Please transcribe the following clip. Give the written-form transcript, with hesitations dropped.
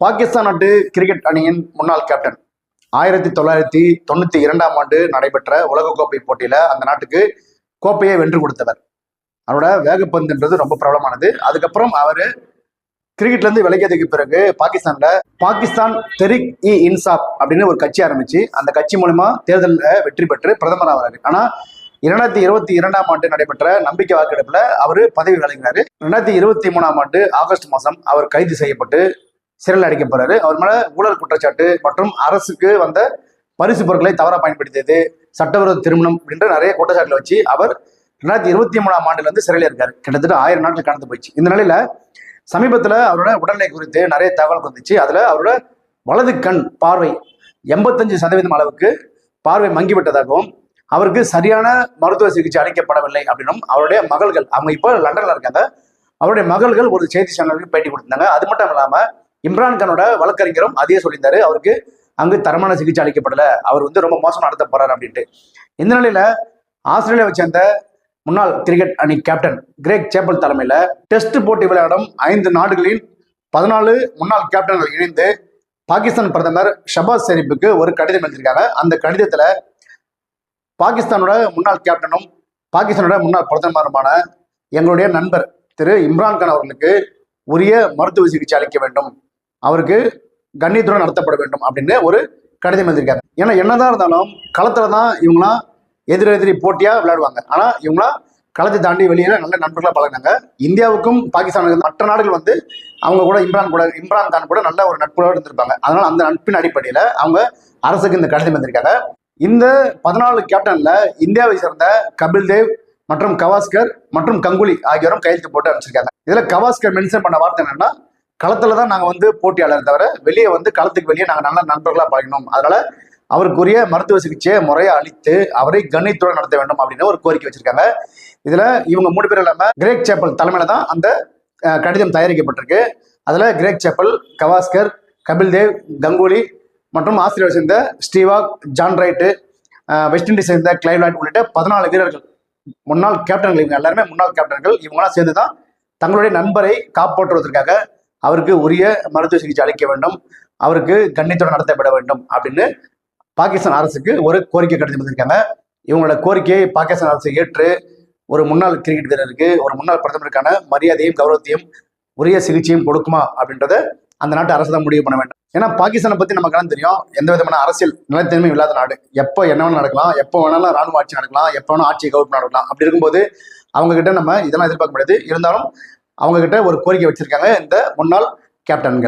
பாகிஸ்தான் நாட்டு கிரிக்கெட் அணியின் முன்னாள் கேப்டன் 1992 நடைபெற்ற உலகக்கோப்பை போட்டியில அந்த நாட்டுக்கு கோப்பையை வென்று கொடுத்தவர். அவரோட வேகப்பந்துன்றது ரொம்ப பிரபலமானது. அதுக்கப்புறம் அவரு கிரிக்கெட்ல இருந்து விலகியதுக்கு பிறகு பாகிஸ்தான் தெரிக் இ இன்சாப் அப்படின்னு ஒரு கட்சி ஆரம்பிச்சு அந்த கட்சி மூலமா தேர்தலில் வெற்றி பெற்று பிரதமர் ஆகிறாரு. ஆனா 2022 நடைபெற்ற நம்பிக்கை வாக்கெடுப்புல அவரு பதவி விலகினாரு. 2023 ஆகஸ்ட் மாதம் அவர் கைது செய்யப்பட்டு சிறையில் அடைக்கப்படுறாரு. அவர் மேல ஊழல் குற்றச்சாட்டு மற்றும் அரசுக்கு வந்த பரிசு பொருட்களை தவறாக பயன்படுத்தியது, சட்டவிரோத திருமணம் அப்படின்ற நிறைய குற்றச்சாட்டுல வச்சு அவர் 2023 சிறையில் இருக்காரு. கிட்டத்தட்ட 1000 நாட்கள் கடந்து போயிடுச்சு. இந்த நிலையில சமீபத்துல அவரோட உடல்நிலை குறித்து நிறைய தகவல் வந்துச்சு. அதுல அவரோட வலது கண் பார்வை 85% அளவுக்கு பார்வை மங்கிவிட்டதாகவும் அவருக்கு சரியான மருத்துவ சிகிச்சை அளிக்கப்படவில்லை அப்படின்னும் அவருடைய மகள்கள், அவங்க இப்போ லண்டன்ல இருக்காங்க, அவருடைய மகள்கள் ஒரு செய்தி சேனலுக்கு பேட்டி கொடுத்திருந்தாங்க. அது மட்டும் இல்லாம இம்ரான்கானோட வழக்கறிஞரும் அதையே சொல்லியிருந்தாரு, அவருக்கு அங்கு தரமான சிகிச்சை அளிக்கப்படல, அவர் ரொம்ப மோசம் நடத்த போறாரு அப்படின்ட்டு. இந்த நிலையில ஆஸ்திரேலியாவை சேர்ந்த முன்னாள் கிரிக்கெட் அணி கேப்டன் கிரேக் சேப்பல் தலைமையில டெஸ்ட் போட்டி விளையாடும் 5 நாடுகளின் 14 முன்னாள் கேப்டன்கள் இணைந்து பாகிஸ்தான் பிரதமர் ஷபாஸ் ஷெரீப்புக்கு ஒரு கடிதம் எழுதியிருக்காங்க. அந்த கடிதத்துல பாகிஸ்தானோட முன்னாள் கேப்டனும் பாகிஸ்தானோட முன்னாள் பிரதமருமான எங்களுடைய நண்பர் திரு இம்ரான்கான் அவர்களுக்கு உரிய மருத்துவ சிகிச்சை அளிக்க வேண்டும், அவருக்கு கண்ணியத்துடன் நடத்தப்பட வேண்டும் அப்படின்னு ஒரு கடிதம் எழுதியிருக்காங்க. ஏன்னா என்னதான் இருந்தாலும் களத்துல தான் இவங்களாம் எதிரெதிரி போட்டியா விளையாடுவாங்க. ஆனா இவங்களா களத்தை தாண்டி வெளியில நல்ல நண்பர்களா பழகினாங்க. இந்தியாவுக்கும் பாகிஸ்தானுக்கும் மற்ற நாடுகள் அவங்க கூட இம்ரான் கான் கூட நல்ல ஒரு நட்போடு இருந்திருப்பாங்க. அதனால அந்த நட்பின் அடிப்படையில அவங்க அரசுக்கு இந்த கடிதம் எழுதியிருக்காங்க. இந்த 14 கேப்டன்ல இந்தியாவை சேர்ந்த கபில் தேவ் மற்றும் கவாஸ்கர் மற்றும் கங்குலி ஆகியோரும் கையெழுத்து போட்டு அனுப்பிச்சிருக்காங்க. இதுல கவாஸ்கர் மென்ஷன் பண்ண வார்த்தை என்னன்னா, களத்துல தான் நாங்க போட்டியாளர் தவிர வெளியே களத்துக்கு வெளியே நாங்க நல்ல நண்பர்களா பழகணும், அதனால அவருக்குரிய மருத்துவ சிகிச்சையை முறையா அளித்து அவரை கண்ணியத்துடன் நடத்த வேண்டும் அப்படின்னு ஒரு கோரிக்கை வச்சிருக்காங்க. இதுல இவங்க 3 பேர் இல்லாம கிரேக் சேப்பல் தலைமையில தான் அந்த கடிதம் தயாரிக்கப்பட்டிருக்கு. அதுல கிரேக் சேப்பல், கவாஸ்கர், கபில் தேவ், கங்குலி மற்றும் ஆஸ்திரேலியாவை சேர்ந்த Steve Waugh, John right, west Indies சேர்ந்த கிளைவ் லாய்ட் உள்ளிட்ட 14 வீரர்கள் முன்னாள் கேப்டன்கள். இவங்க எல்லாருமே முன்னாள் கேப்டன்கள். இவங்களாம் சேர்ந்துதான் தங்களுடைய நண்பரை காப்பாற்றுவதற்காக அவருக்கு உரிய மருத்துவ சிகிச்சை அளிக்க வேண்டும், அவருக்கு கண்ணியத்துடன் நடத்தப்பட வேண்டும் அப்படின்னு பாகிஸ்தான் அரசுக்கு ஒரு கோரிக்கை கடிதம் எழுதியிருக்காங்க. இவங்களோட கோரிக்கையை பாகிஸ்தான் அரசு ஏற்று ஒரு முன்னாள் கிரிக்கெட் வீரருக்கு, ஒரு முன்னாள் பிரதமருக்கான மரியாதையும் கௌரவத்தையும் உரிய சிகிச்சையும் கொடுக்குமா அப்படின்றத அந்த நாட்டு அரசு தான் முடிவு பண்ண வேண்டும். ஏன்னா பாகிஸ்தானை பத்தி நமக்கு தெரியும், எந்த விதமான அரசியல் நிலைத்தன்மையும் இல்லாத நாடு. எப்போ என்ன வேணாலும் நடக்கலாம், எப்போ வேணாலும் ராணுவ ஆட்சி நடக்கலாம், எப்போ வேணாலும் ஆட்சியை கவுட் நடக்கலாம். அப்படி இருக்கும்போது அவங்க கிட்ட நம்ம இதெல்லாம் எதிர்பார்க்க முடியாது. இருந்தாலும் அவங்க கிட்ட ஒரு கோரிக்கை வச்சிருக்காங்க இந்த முன்னாள் கேப்டன்கள்.